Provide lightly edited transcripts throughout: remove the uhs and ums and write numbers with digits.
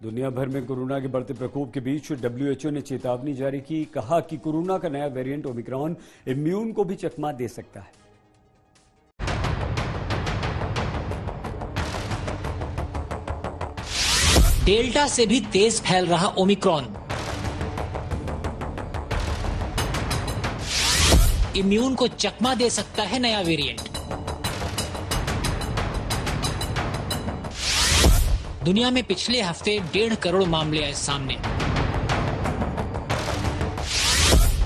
दुनिया भर में कोरोना के बढ़ते प्रकोप के बीच WHO ने चेतावनी जारी की। कहा कि कोरोना का नया वेरिएंट ओमिक्रॉन इम्यून को भी चकमा दे सकता है। डेल्टा से भी तेज फैल रहा ओमिक्रॉन। इम्यून को चकमा दे सकता है नया वेरिएंट। दुनिया में पिछले हफ्ते 1.5 करोड़ मामले आए सामने।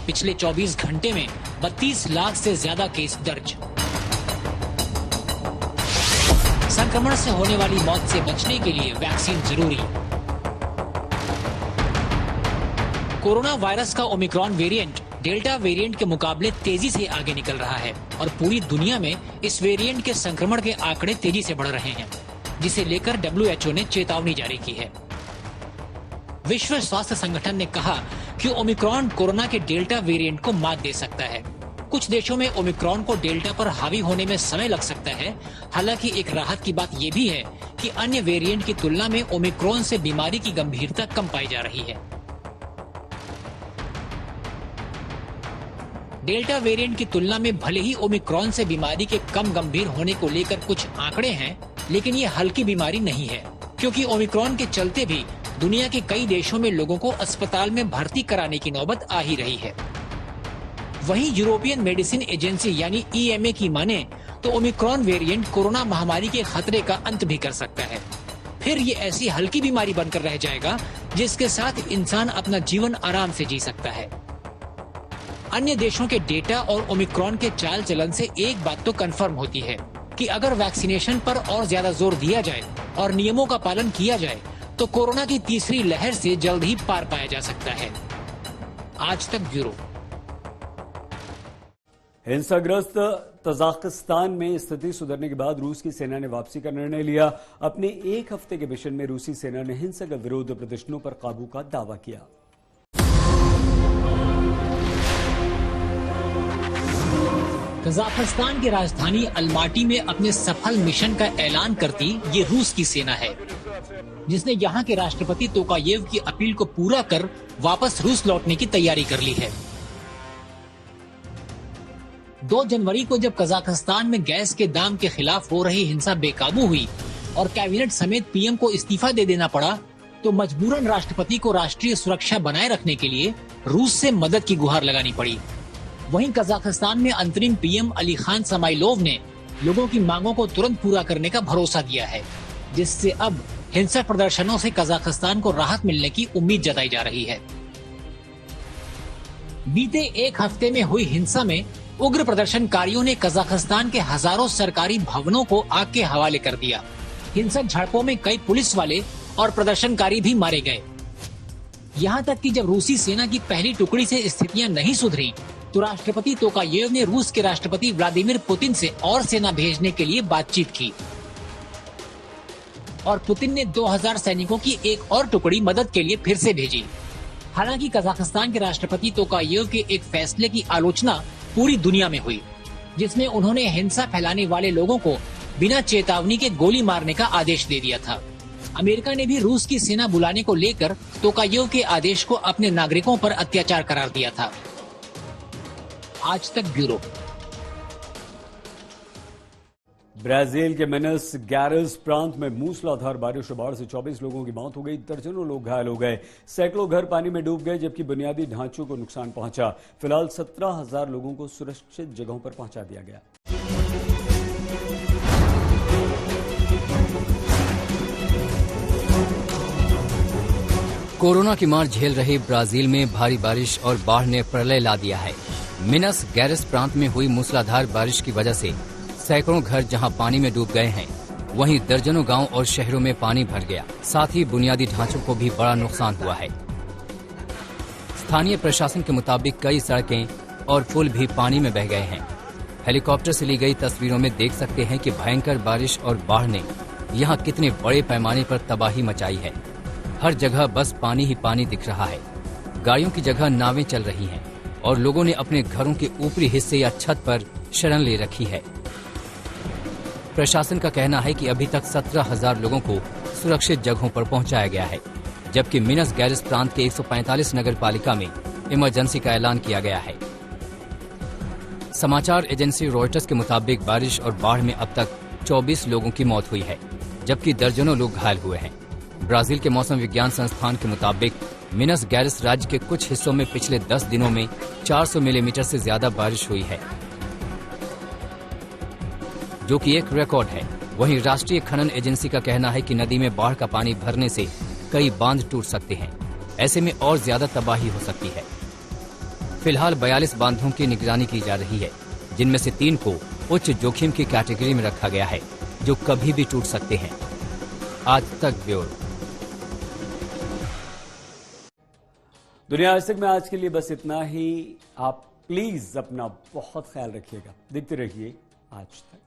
पिछले 24 घंटे में 32 लाख से ज्यादा केस दर्ज। संक्रमण से होने वाली मौत से बचने के लिए वैक्सीन जरूरी। कोरोना वायरस का ओमिक्रॉन वेरिएंट डेल्टा वेरिएंट के मुकाबले तेजी से आगे निकल रहा है और पूरी दुनिया में इस वेरिएंट के संक्रमण के आंकड़े तेजी से बढ़ रहे हैं, जिसे लेकर WHO ने चेतावनी जारी की है। विश्व स्वास्थ्य संगठन ने कहा कि ओमिक्रॉन कोरोना के डेल्टा वेरिएंट को मात दे सकता है। कुछ देशों में ओमिक्रॉन को डेल्टा पर हावी होने में समय लग सकता है। हालांकि एक राहत की बात यह भी है कि अन्य वेरिएंट की तुलना में ओमिक्रॉन से बीमारी की गंभीरता कम पाई जा रही है। डेल्टा वेरिएंट की तुलना में भले ही ओमिक्रॉन से बीमारी के कम गंभीर होने को लेकर कुछ आंकड़े हैं, लेकिन ये हल्की बीमारी नहीं है, क्योंकि ओमिक्रॉन के चलते भी दुनिया के कई देशों में लोगों को अस्पताल में भर्ती कराने की नौबत आ ही रही है। वहीं यूरोपियन मेडिसिन एजेंसी यानी EMA की माने तो ओमिक्रॉन वेरिएंट कोरोना महामारी के खतरे का अंत भी कर सकता है। फिर ये ऐसी हल्की बीमारी बनकर रह जाएगा जिसके साथ इंसान अपना जीवन आराम से जी सकता है। अन्य देशों के डेटा और ओमिक्रॉन के चाल चलन से एक बात तो कंफर्म होती है कि अगर वैक्सीनेशन पर और ज्यादा जोर दिया जाए और नियमों का पालन किया जाए तो कोरोना की तीसरी लहर से जल्द ही पार पाया जा सकता है। आज तक ब्यूरो। हिंसाग्रस्त तजाकिस्तान में स्थिति सुधरने के बाद रूस की सेना ने वापसी का निर्णय लिया। अपने एक हफ्ते के मिशन में रूसी सेना ने हिंसक विरोध प्रदर्शनों पर काबू का दावा किया। कजाकिस्तान की राजधानी अलमाटी में अपने सफल मिशन का ऐलान करती ये रूस की सेना है, जिसने यहाँ के राष्ट्रपति तोकायेव की अपील को पूरा कर वापस रूस लौटने की तैयारी कर ली है। 2 जनवरी को जब कजाकिस्तान में गैस के दाम के खिलाफ हो रही हिंसा बेकाबू हुई और कैबिनेट समेत PM को इस्तीफा दे देना पड़ा, तो मजबूरन राष्ट्रपति को राष्ट्रीय सुरक्षा बनाए रखने के लिए रूस से मदद की गुहार लगानी पड़ी। वहीं कजाकिस्तान में अंतरिम PM अली खान समाइलोव ने लोगों की मांगों को तुरंत पूरा करने का भरोसा दिया है, जिससे अब हिंसक प्रदर्शनों से कजाकिस्तान को राहत मिलने की उम्मीद जताई जा रही है। बीते एक हफ्ते में हुई हिंसा में उग्र प्रदर्शनकारियों ने कजाकिस्तान के हजारों सरकारी भवनों को आग के हवाले कर दिया। हिंसक झड़पों में कई पुलिस वाले और प्रदर्शनकारी भी मारे गए। यहाँ तक कि जब रूसी सेना की पहली टुकड़ी से स्थितियां नहीं सुधरी तो राष्ट्रपति तोकायेव ने रूस के राष्ट्रपति व्लादिमीर पुतिन से और सेना भेजने के लिए बातचीत की और पुतिन ने 2000 सैनिकों की एक और टुकड़ी मदद के लिए फिर से भेजी। हालांकि कजाकिस्तान के राष्ट्रपति तोकायेव के एक फैसले की आलोचना पूरी दुनिया में हुई, जिसमें उन्होंने हिंसा फैलाने वाले लोगों को बिना चेतावनी के गोली मारने का आदेश दे दिया था। अमेरिका ने भी रूस की सेना बुलाने को लेकर तोकायेव के आदेश को अपने नागरिकों पर अत्याचार करार दिया था। आज तक ब्यूरो। ब्राजील के मिनस गैरेस प्रांत में मूसलाधार बारिश और बाढ़ से 24 लोगों की मौत हो गई, दर्जनों लोग घायल हो गए। सैकड़ों घर पानी में डूब गए, जबकि बुनियादी ढांचों को नुकसान पहुंचा। फिलहाल 17,000 लोगों को सुरक्षित जगहों पर पहुंचा दिया गया। कोरोना की मार झेल रहे ब्राजील में भारी बारिश और बाढ़ ने प्रलय ला दिया है। मिनस गैरेस प्रांत में हुई मूसलाधार बारिश की वजह से सैकड़ों घर जहां पानी में डूब गए हैं, वहीं दर्जनों गांव और शहरों में पानी भर गया। साथ ही बुनियादी ढांचों को भी बड़ा नुकसान हुआ है। स्थानीय प्रशासन के मुताबिक कई सड़कें और पुल भी पानी में बह गए हैं। हेलीकॉप्टर से ली गई तस्वीरों में देख सकते हैं कि भयंकर बारिश और बाढ़ ने यहाँ कितने बड़े पैमाने पर तबाही मचाई है। हर जगह बस पानी ही पानी दिख रहा है। गाड़ियों की जगह नावें चल रही हैं और लोगों ने अपने घरों के ऊपरी हिस्से या छत पर शरण ले रखी है। प्रशासन का कहना है कि अभी तक 17,000 लोगों को सुरक्षित जगहों पर पहुंचाया गया है। जबकि मिनस गैरिस प्रांत के 145 नगर पालिका में इमरजेंसी का ऐलान किया गया है। समाचार एजेंसी रॉयटर्स के मुताबिक बारिश और बाढ़ में अब तक 24 लोगों की मौत हुई है, जबकि दर्जनों लोग घायल हुए हैं। ब्राजील के मौसम विज्ञान संस्थान के मुताबिक मिनस गैरिस राज्य के कुछ हिस्सों में पिछले 10 दिनों में 400 मिलीमीटर से ज्यादा बारिश हुई है, जो कि एक रिकॉर्ड है। वहीं राष्ट्रीय खनन एजेंसी का कहना है कि नदी में बाढ़ का पानी भरने से कई बांध टूट सकते हैं। ऐसे में और ज्यादा तबाही हो सकती है। फिलहाल 42 बांधों की निगरानी की जा रही है, जिनमें से 3 को उच्च जोखिम की कैटेगरी में रखा गया है, जो कभी भी टूट सकते हैं। आज तक ब्यूरो। दुनिया आज तक में आज के लिए बस इतना ही। आप प्लीज अपना बहुत ख्याल रखिएगा। देखते रहिए आज तक।